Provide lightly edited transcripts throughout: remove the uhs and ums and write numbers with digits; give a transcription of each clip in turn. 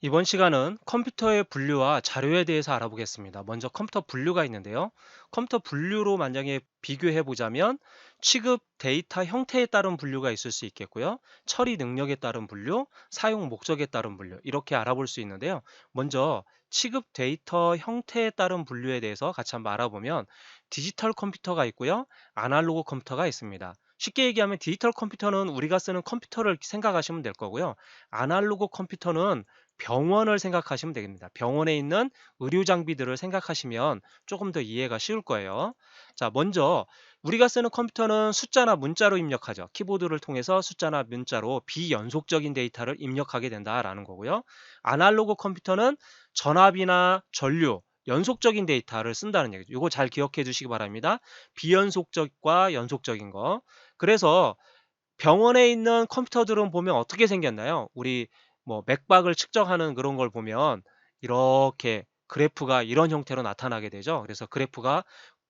이번 시간은 컴퓨터의 분류와 자료에 대해서 알아보겠습니다. 먼저 컴퓨터 분류가 있는데요. 컴퓨터 분류로 만약에 비교해 보자면 취급 데이터 형태에 따른 분류가 있을 수 있겠고요. 처리 능력에 따른 분류, 사용 목적에 따른 분류 이렇게 알아볼 수 있는데요. 먼저 취급 데이터 형태에 따른 분류에 대해서 같이 한번 알아보면 디지털 컴퓨터가 있고요. 아날로그 컴퓨터가 있습니다. 쉽게 얘기하면 디지털 컴퓨터는 우리가 쓰는 컴퓨터를 생각하시면 될 거고요. 아날로그 컴퓨터는 병원을 생각하시면 됩니다. 병원에 있는 의료 장비들을 생각하시면 조금 더 이해가 쉬울 거예요. 자, 먼저 우리가 쓰는 컴퓨터는 숫자나 문자로 입력하죠. 키보드를 통해서 숫자나 문자로 비연속적인 데이터를 입력하게 된다라는 거고요. 아날로그 컴퓨터는 전압이나 전류, 연속적인 데이터를 쓴다는 얘기죠. 이거 잘 기억해 두시기 바랍니다. 비연속적과 연속적인 거. 그래서 병원에 있는 컴퓨터들은 보면 어떻게 생겼나요? 우리 뭐 맥박을 측정하는 그런 걸 보면 이렇게 그래프가 이런 형태로 나타나게 되죠. 그래서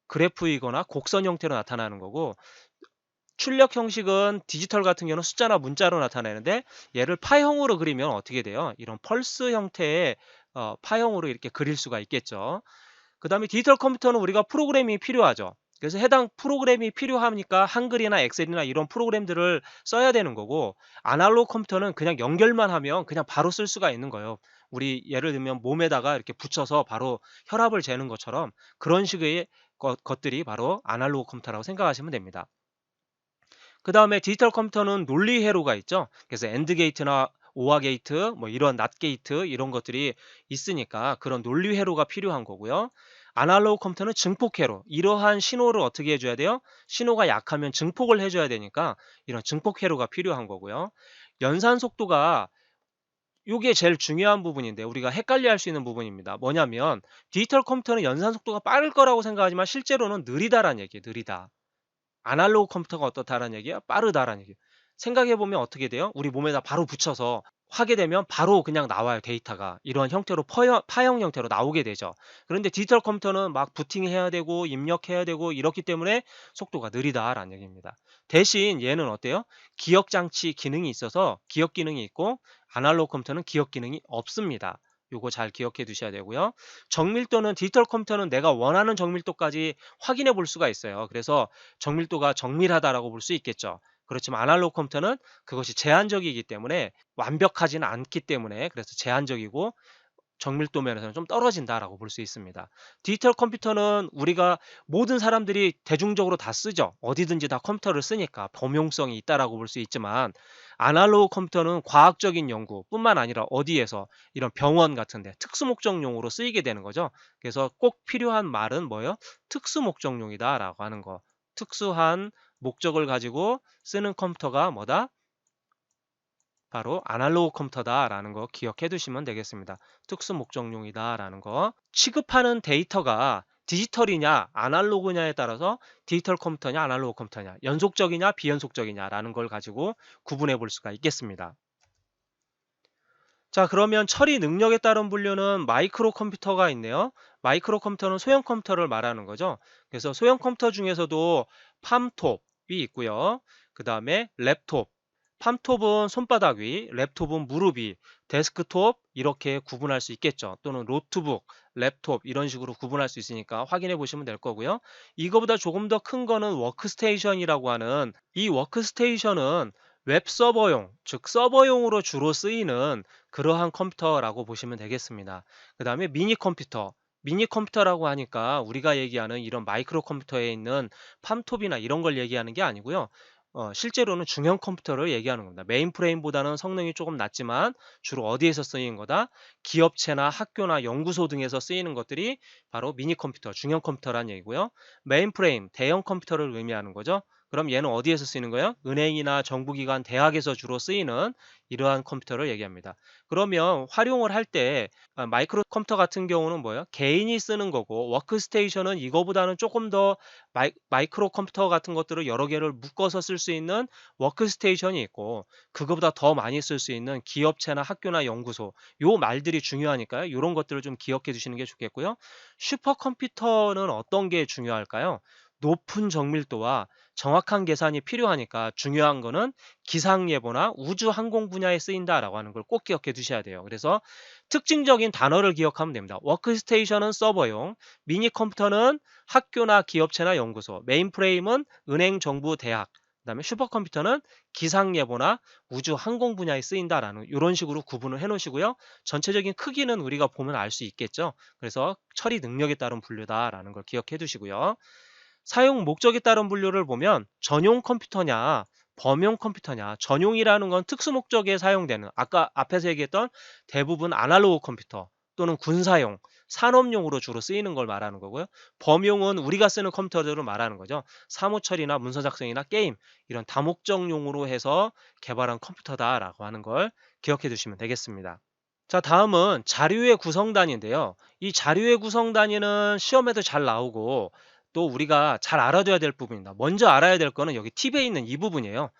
그래프이거나 곡선 형태로 나타나는 거고, 출력 형식은 디지털 같은 경우는 숫자나 문자로 나타내는데 얘를 파형으로 그리면 어떻게 돼요? 이런 펄스 형태의 파형으로 이렇게 그릴 수가 있겠죠. 그 다음에 디지털 컴퓨터는 우리가 프로그램이 필요하죠. 그래서 해당 프로그램이 필요하니까 한글이나 엑셀이나 이런 프로그램들을 써야 되는 거고, 아날로그 컴퓨터는 그냥 연결만 하면 그냥 바로 쓸 수가 있는 거예요. 우리 예를 들면 몸에다가 이렇게 붙여서 바로 혈압을 재는 것처럼 그런 식의 것들이 바로 아날로그 컴퓨터라고 생각하시면 됩니다. 그 다음에 디지털 컴퓨터는 논리 회로가 있죠. 그래서 엔드 게이트나 오아 게이트, 뭐 이런 낫 게이트 이런 것들이 있으니까 그런 논리 회로가 필요한 거고요. 아날로그 컴퓨터는 증폭 회로. 이러한 신호를 어떻게 해줘야 돼요? 신호가 약하면 증폭을 해줘야 되니까 이런 증폭 회로가 필요한 거고요. 연산 속도가 이게 제일 중요한 부분인데 우리가 헷갈려 할 수 있는 부분입니다. 뭐냐면 디지털 컴퓨터는 연산 속도가 빠를 거라고 생각하지만 실제로는 느리다라는 얘기예요. 느리다. 아날로그 컴퓨터가 어떻다라는 얘기야? 빠르다라는 얘기예요. 생각해 보면 어떻게 돼요? 우리 몸에다 바로 붙여서 하게 되면 바로 그냥 나와요, 데이터가. 이런 형태로 파형 형태로 나오게 되죠. 그런데 디지털 컴퓨터는 막 부팅해야 되고 입력해야 되고 이렇기 때문에 속도가 느리다라는 얘기입니다. 대신 얘는 어때요? 기억 장치 기능이 있어서 기억 기능이 있고 아날로그 컴퓨터는 기억 기능이 없습니다. 요거 잘 기억해 두셔야 되고요. 정밀도는 디지털 컴퓨터는 내가 원하는 정밀도까지 확인해 볼 수가 있어요. 그래서 정밀도가 정밀하다라고 볼 수 있겠죠. 그렇지만 아날로그 컴퓨터는 그것이 제한적이기 때문에 완벽하지는 않기 때문에 그래서 제한적이고 정밀도 면에서는 좀 떨어진다라고 볼 수 있습니다. 디지털 컴퓨터는 우리가 모든 사람들이 대중적으로 다 쓰죠. 어디든지 다 컴퓨터를 쓰니까 범용성이 있다라고 볼 수 있지만 아날로그 컴퓨터는 과학적인 연구뿐만 아니라 어디에서 이런 병원 같은 데 특수 목적용으로 쓰이게 되는 거죠. 그래서 꼭 필요한 말은 뭐예요? 특수 목적용이다라고 하는 거. 특수한 목적을 가지고 쓰는 컴퓨터가 뭐다? 바로 아날로그 컴퓨터다라는 거 기억해 두시면 되겠습니다. 특수 목적용이다라는 거. 취급하는 데이터가 디지털이냐 아날로그냐에 따라서 디지털 컴퓨터냐 아날로그 컴퓨터냐, 연속적이냐 비연속적이냐라는 걸 가지고 구분해 볼 수가 있겠습니다. 자, 그러면 처리 능력에 따른 분류는 마이크로 컴퓨터가 있네요. 마이크로 컴퓨터는 소형 컴퓨터를 말하는 거죠. 그래서 소형 컴퓨터 중에서도 팜톱이 있고요. 그 다음에 랩톱. 팜톱은 손바닥 위, 랩톱은 무릎 위, 데스크톱 이렇게 구분할 수 있겠죠. 또는 노트북, 랩톱 이런 식으로 구분할 수 있으니까 확인해 보시면 될 거고요. 이거보다 조금 더 큰 거는 워크스테이션이라고 하는, 이 워크스테이션은 웹 서버용, 즉 서버용으로 주로 쓰이는 그러한 컴퓨터라고 보시면 되겠습니다. 그 다음에 미니 컴퓨터. 미니 컴퓨터라고 하니까 우리가 얘기하는 이런 마이크로 컴퓨터에 있는 팜톱이나 이런 걸 얘기하는 게 아니고요. 실제로는 중형 컴퓨터를 얘기하는 겁니다. 메인프레임보다는 성능이 조금 낮지만 주로 어디에서 쓰이는 거다? 기업체나 학교나 연구소 등에서 쓰이는 것들이 바로 미니 컴퓨터, 중형 컴퓨터라는 얘기고요. 메인프레임, 대형 컴퓨터를 의미하는 거죠. 그럼 얘는 어디에서 쓰이는 거예요? 은행이나 정부기관, 대학에서 주로 쓰이는 이러한 컴퓨터를 얘기합니다. 그러면 활용을 할 때 마이크로 컴퓨터 같은 경우는 뭐예요? 개인이 쓰는 거고, 워크스테이션은 이거보다는 조금 더 마이크로 컴퓨터 같은 것들을 여러 개를 묶어서 쓸 수 있는 워크스테이션이 있고, 그거보다 더 많이 쓸 수 있는 기업체나 학교나 연구소, 요 말들이 중요하니까요. 이런 것들을 좀 기억해 주시는 게 좋겠고요. 슈퍼컴퓨터는 어떤 게 중요할까요? 높은 정밀도와 정확한 계산이 필요하니까 중요한 거는 기상예보나 우주 항공 분야에 쓰인다라고 하는 걸 꼭 기억해 두셔야 돼요. 그래서 특징적인 단어를 기억하면 됩니다. 워크스테이션은 서버용, 미니 컴퓨터는 학교나 기업체나 연구소, 메인프레임은 은행, 정부, 대학, 그다음에 슈퍼컴퓨터는 기상예보나 우주 항공 분야에 쓰인다라는 이런 식으로 구분을 해 놓으시고요. 전체적인 크기는 우리가 보면 알 수 있겠죠. 그래서 처리 능력에 따른 분류다라는 걸 기억해 두시고요. 사용 목적에 따른 분류를 보면 전용 컴퓨터냐 범용 컴퓨터냐. 전용이라는 건 특수 목적에 사용되는, 아까 앞에서 얘기했던 대부분 아날로그 컴퓨터 또는 군사용, 산업용으로 주로 쓰이는 걸 말하는 거고요. 범용은 우리가 쓰는 컴퓨터들을 말하는 거죠. 사무 처리나 문서 작성이나 게임, 이런 다목적용으로 해서 개발한 컴퓨터다라고 하는 걸 기억해 두시면 되겠습니다. 자, 다음은 자료의 구성 단위인데요. 이 자료의 구성 단위는 시험에도 잘 나오고 또 우리가 잘 알아둬야 될 부분입니다. 먼저 알아야 될 거는 여기 팁에 있는 이 부분이에요.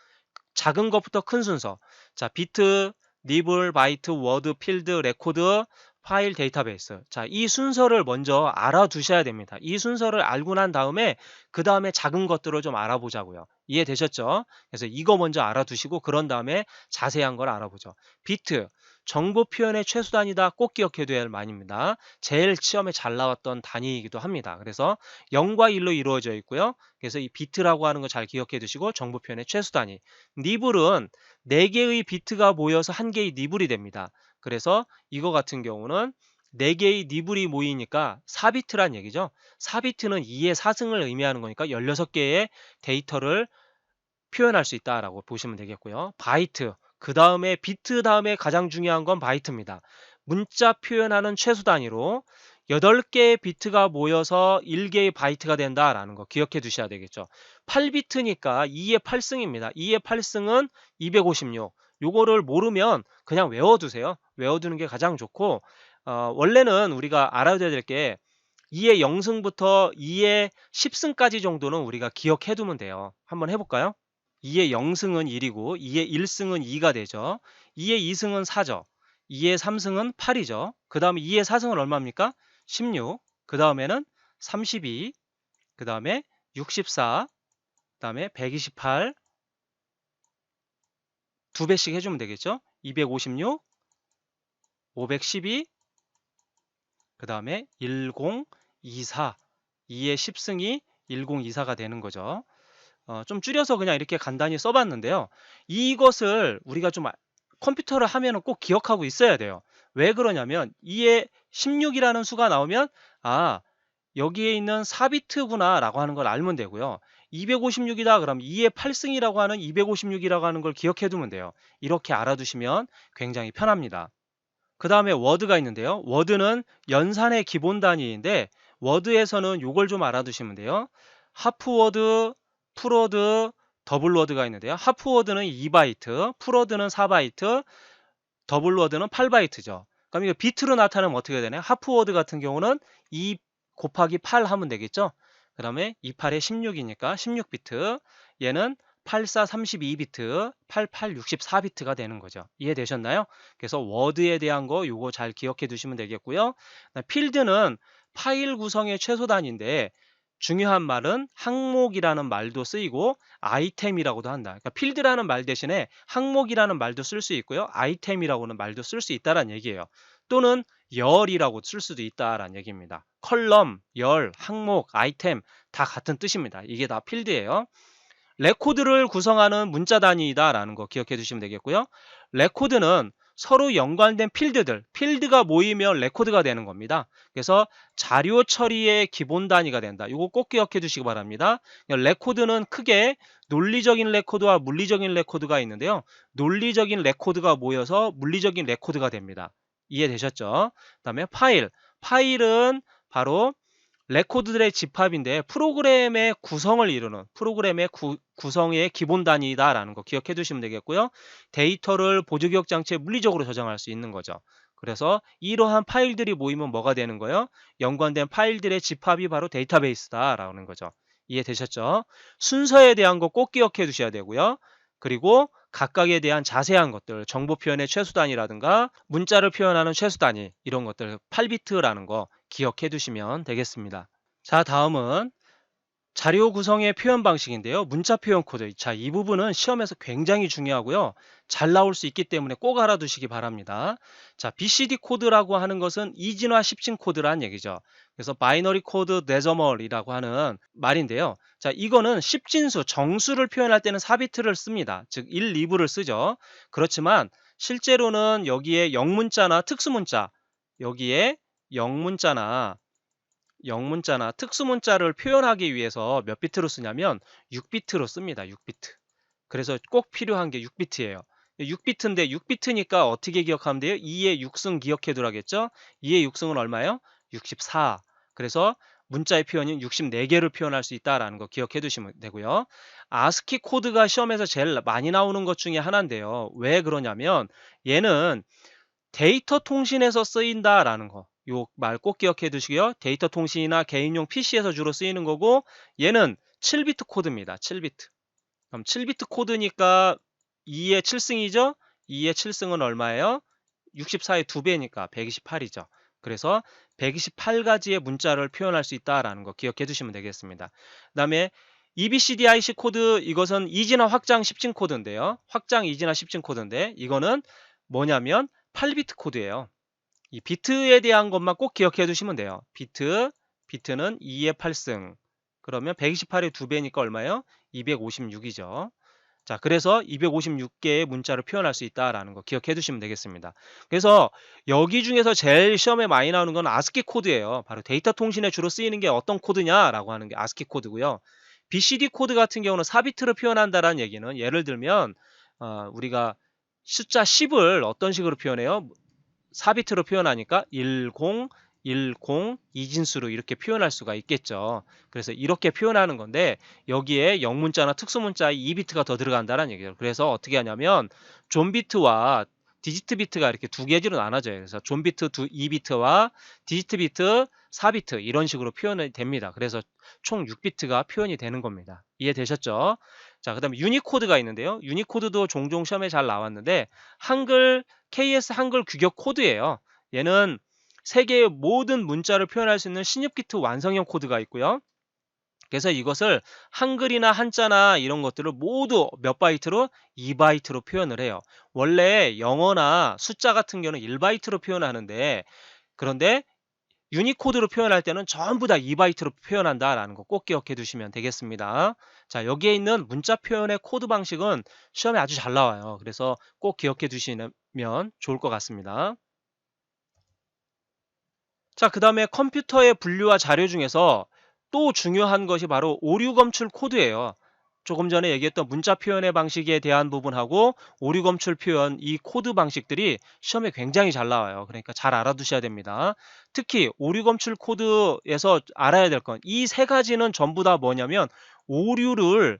작은 것부터 큰 순서. 자, 비트, 니블, 바이트, 워드, 필드, 레코드, 파일, 데이터베이스. 자, 이 순서를 먼저 알아두셔야 됩니다. 이 순서를 알고 난 다음에 그 다음에 작은 것들을 좀 알아보자고요. 이해되셨죠? 그래서 이거 먼저 알아두시고 그런 다음에 자세한 걸 알아보죠. 비트, 정보 표현의 최소 단위다. 꼭 기억해둬야 할 말입니다. 제일 시험에 잘 나왔던 단위이기도 합니다. 그래서 0과 1로 이루어져 있고요. 그래서 이 비트라고 하는 거 잘 기억해 두시고 정보 표현의 최소 단위. 니블은 4개의 비트가 모여서 1개의 니블이 됩니다. 그래서 이거 같은 경우는 4개의 니블이 모이니까 4비트란 얘기죠. 4비트는 2의 4승을 의미하는 거니까 16개의 데이터를 표현할 수 있다라고 보시면 되겠고요. 바이트, 그 다음에 비트 다음에 가장 중요한 건 바이트입니다. 문자 표현하는 최소 단위로 8개의 비트가 모여서 1개의 바이트가 된다라는 거 기억해 두셔야 되겠죠. 8비트니까 2의 8승입니다. 2의 8승은 256. 요거를 모르면 그냥 외워두세요. 외워두는 게 가장 좋고, 원래는 우리가 알아야 될 게 2의 0승부터 2의 10승까지 정도는 우리가 기억해 두면 돼요. 한번 해볼까요? 2의 0승은 1이고 2의 1승은 2가 되죠. 2의 2승은 4죠. 2의 3승은 8이죠. 그 다음에 2의 4승은 얼마입니까? 16. 그 다음에는 32. 그 다음에 64. 그 다음에 128. 두 배씩 해주면 되겠죠. 256, 512, 그 다음에 1024. 2의 10승이 1024가 되는 거죠. 좀 줄여서 그냥 이렇게 간단히 써봤는데요. 이것을 우리가 좀 컴퓨터를 하면은 꼭 기억하고 있어야 돼요. 왜 그러냐면 2에 16이라는 수가 나오면 여기에 있는 4비트구나 라고 하는 걸 알면 되고요. 256이다 그럼 2의 8승이라고 하는 256이라고 하는 걸 기억해 두면 돼요. 이렇게 알아두시면 굉장히 편합니다. 그 다음에 워드가 있는데요. 워드는 연산의 기본 단위인데 워드에서는 요걸 좀 알아두시면 돼요. 하프워드, 풀워드, 더블워드가 있는데요. 하프워드는 2바이트, 풀워드는 4바이트, 더블워드는 8바이트죠. 그럼 이거 비트로 나타내면 어떻게 되나요? 하프워드 같은 경우는 2 곱하기 8 하면 되겠죠. 그 다음에 28에 16이니까 16비트, 얘는 84 32비트, 88 64비트가 되는 거죠. 이해되셨나요? 그래서 워드에 대한 거 요거 잘 기억해 두시면 되겠고요. 필드는 파일 구성의 최소 단위인데 중요한 말은 항목이라는 말도 쓰이고 아이템이라고도 한다. 그러니까 필드라는 말 대신에 항목이라는 말도 쓸 수 있고요. 아이템이라고는 말도 쓸 수 있다라는 얘기예요. 또는 열이라고 쓸 수도 있다라는 얘기입니다. 컬럼, 열, 항목, 아이템 다 같은 뜻입니다. 이게 다 필드예요. 레코드를 구성하는 문자 단위이다라는 거 기억해 두시면 되겠고요. 레코드는 서로 연관된 필드가 모이면 레코드가 되는 겁니다. 그래서 자료 처리의 기본 단위가 된다. 이거 꼭 기억해 두시기 바랍니다. 레코드는 크게 논리적인 레코드와 물리적인 레코드가 있는데요. 논리적인 레코드가 모여서 물리적인 레코드가 됩니다. 이해되셨죠? 그 다음에 파일은 바로 레코드들의 집합인데 프로그램의 구성을 이루는 프로그램의 구성의 기본 단위다라는 거 기억해 두시면 되겠고요. 데이터를 보조기억 장치에 물리적으로 저장할 수 있는 거죠. 그래서 이러한 파일들이 모이면 뭐가 되는 거예요? 연관된 파일들의 집합이 바로 데이터베이스다라는 거죠. 이해되셨죠? 순서에 대한 거 꼭 기억해 두셔야 되고요. 그리고 각각에 대한 자세한 것들, 정보 표현의 최소 단위라든가 문자를 표현하는 최소 단위 이런 것들 8비트라는 거 기억해 두시면 되겠습니다. 자, 다음은 자료 구성의 표현 방식인데요. 문자 표현 코드. 자, 이 부분은 시험에서 굉장히 중요하고요. 잘 나올 수 있기 때문에 꼭 알아두시기 바랍니다. 자, BCD 코드라고 하는 것은 이진화 10진 코드란 얘기죠. 그래서 바이너리 코드 데저멀이라고 하는 말인데요. 자, 이거는 10진수, 정수를 표현할 때는 4비트를 씁니다. 즉 1, 2부를 쓰죠. 그렇지만 실제로는 여기에 영문자나 특수문자, 여기에 영문자나 특수문자를 표현하기 위해서 몇 비트로 쓰냐면 6비트로 씁니다. 6비트. 그래서 꼭 필요한 게 6비트예요. 6비트인데 6비트니까 어떻게 기억하면 돼요? 2의 6승 기억해 두라겠죠? 2의 6승은 얼마예요? 64. 그래서 문자의 표현인 64개를 표현할 수 있다라는 거 기억해 두시면 되고요. 아스키 코드가 시험에서 제일 많이 나오는 것 중에 하나인데요. 왜 그러냐면 얘는 데이터 통신에서 쓰인다라는 거. 요 말 꼭 기억해 두시고요. 데이터 통신이나 개인용 PC에서 주로 쓰이는 거고 얘는 7비트 코드입니다. 7비트. 그럼 7비트 코드니까 2의 7승이죠? 2의 7승은 얼마예요? 64의 2배니까 128이죠. 그래서 128가지의 문자를 표현할 수 있다라는 거 기억해 두시면 되겠습니다. 그다음에 EBCDIC 코드 이것은 이진화 확장 10진 코드인데요. 확장 이진화 10진 코드인데 이거는 뭐냐면 8비트 코드예요. 이 비트에 대한 것만 꼭 기억해 두시면 돼요. 비트는 2의 8승. 그러면 128의 2배니까 얼마예요? 256이죠. 자, 그래서 256개의 문자를 표현할 수 있다라는 거 기억해 두시면 되겠습니다. 그래서 여기 중에서 제일 시험에 많이 나오는 건 아스키 코드예요. 바로 데이터 통신에 주로 쓰이는 게 어떤 코드냐라고 하는 게 아스키 코드고요. BCD 코드 같은 경우는 4비트를 표현한다라는 얘기는 예를 들면 우리가 숫자 10을 어떤 식으로 표현해요? 4비트로 표현하니까 10, 10, 이진수로 이렇게 표현할 수가 있겠죠. 그래서 이렇게 표현하는 건데 여기에 영문자나 특수문자에 2비트가 더 들어간다는 얘기죠. 그래서 어떻게 하냐면 존비트와 디지트 비트가 이렇게 두 개지로 나눠져요. 그래서 존비트 2비트와 디지트 비트 4비트 이런 식으로 표현이 됩니다. 그래서 총 6비트가 표현이 되는 겁니다. 이해되셨죠? 자, 그 다음에 유니코드가 있는데요. 유니코드도 종종 시험에 잘 나왔는데 KS 한글 규격 코드예요. 얘는 세계의 모든 문자를 표현할 수 있는 16비트 완성형 코드가 있고요. 그래서 이것을 한글이나 한자나 이런 것들을 모두 몇 바이트로? 2바이트로 표현을 해요. 원래 영어나 숫자 같은 경우는 1바이트로 표현하는데 그런데 유니코드로 표현할 때는 전부 다 2바이트로 표현한다라는 거 꼭 기억해 두시면 되겠습니다. 자, 여기에 있는 문자 표현의 코드 방식은 시험에 아주 잘 나와요. 그래서 꼭 기억해 두시면 좋을 것 같습니다. 자, 그 다음에 컴퓨터의 분류와 자료 중에서 또 중요한 것이 바로 오류 검출 코드예요. 조금 전에 얘기했던 문자 표현의 방식에 대한 부분하고 오류 검출 표현 이 코드 방식들이 시험에 굉장히 잘 나와요. 그러니까 잘 알아두셔야 됩니다. 특히 오류 검출 코드에서 알아야 될 건 이 세 가지는 전부 다 뭐냐면 오류를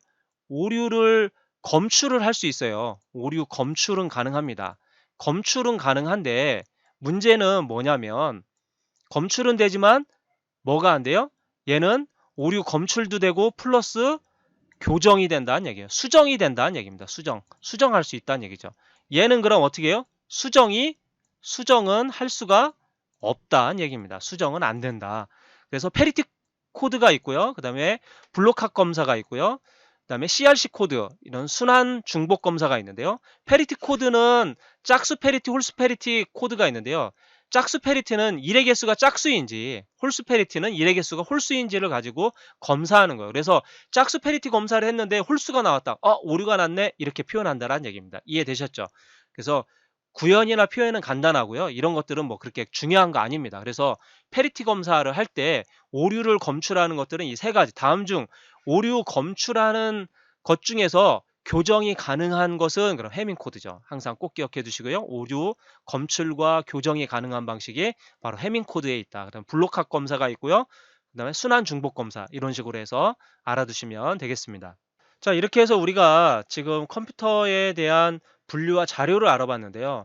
검출을 할 수 있어요. 오류 검출은 가능합니다. 검출은 가능한데 문제는 뭐냐면 검출은 되지만 뭐가 안 돼요? 얘는 오류 검출도 되고 플러스 교정이 된다는 얘기예요. 수정이 된다는 얘기입니다. 수정할 수 있다는 얘기죠. 얘는 그럼 어떻게 해요? 수정은 할 수가 없다는 얘기입니다. 수정은 안 된다. 그래서 페리티 코드가 있고요. 그 다음에 블록합 검사가 있고요. 그 다음에 CRC 코드 이런 순환 중복 검사가 있는데요. 페리티 코드는 짝수 페리티, 홀수 페리티 코드가 있는데요. 짝수 페리티는 1의 개수가 짝수인지 홀수 페리티는 1의 개수가 홀수인지를 가지고 검사하는 거예요. 그래서 짝수 페리티 검사를 했는데 홀수가 나왔다. 오류가 났네. 이렇게 표현한다라는 얘기입니다. 이해되셨죠? 그래서 구현이나 표현은 간단하고요. 이런 것들은 뭐 그렇게 중요한 거 아닙니다. 그래서 페리티 검사를 할 때 오류를 검출하는 것들은 이 세 가지. 다음 중 오류 검출하는 것 중에서 교정이 가능한 것은 그럼 해밍 코드죠. 항상 꼭 기억해 두시고요. 오류 검출과 교정이 가능한 방식이 바로 해밍 코드에 있다. 그다음 블록합 검사가 있고요. 그다음에 순환 중복 검사 이런 식으로 해서 알아두시면 되겠습니다. 자, 이렇게 해서 우리가 지금 컴퓨터에 대한 분류와 자료를 알아봤는데요.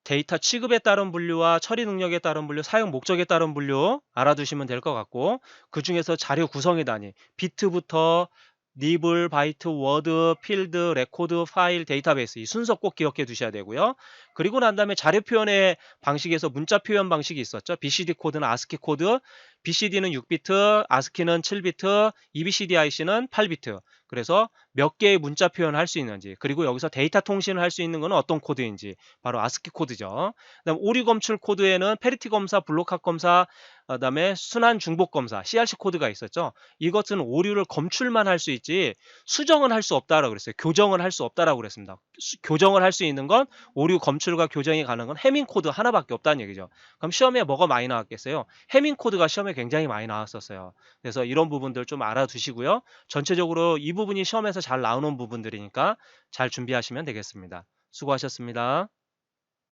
데이터 취급에 따른 분류와 처리 능력에 따른 분류, 사용 목적에 따른 분류 알아두시면 될 것 같고 그 중에서 자료 구성의 단위, 비트부터 니블, 바이트, 워드, 필드, 레코드, 파일, 데이터베이스 이 순서 꼭 기억해 두셔야 되고요. 그리고 난 다음에 자료 표현의 방식에서 문자 표현 방식이 있었죠. BCD 코드나 아스키 코드, BCD는 6비트, ASCII는 7비트, EBCD IC는 8비트. 그래서 몇 개의 문자 표현을 할 수 있는지, 그리고 여기서 데이터 통신을 할 수 있는 것은 어떤 코드인지, 바로 ASCII 코드죠. 그다음 오류 검출 코드에는 페리티 검사, 블록합 검사, 그다음에 순환 중복 검사, CRC 코드가 있었죠. 이것은 오류를 검출만 할 수 있지 수정은 할 수 없다라고 그랬어요. 교정은 할 수 없다라고 그랬습니다. 교정을 할 수 있는 건 오류 검출과 교정이 가능한 건 해밍 코드 하나밖에 없다는 얘기죠. 그럼 시험에 뭐가 많이 나왔겠어요? 해밍 코드가 시험에 굉장히 많이 나왔었어요. 그래서 이런 부분들 좀 알아두시고요. 전체적으로 이 부분이 시험에서 잘 나오는 부분들이니까 잘 준비하시면 되겠습니다. 수고하셨습니다.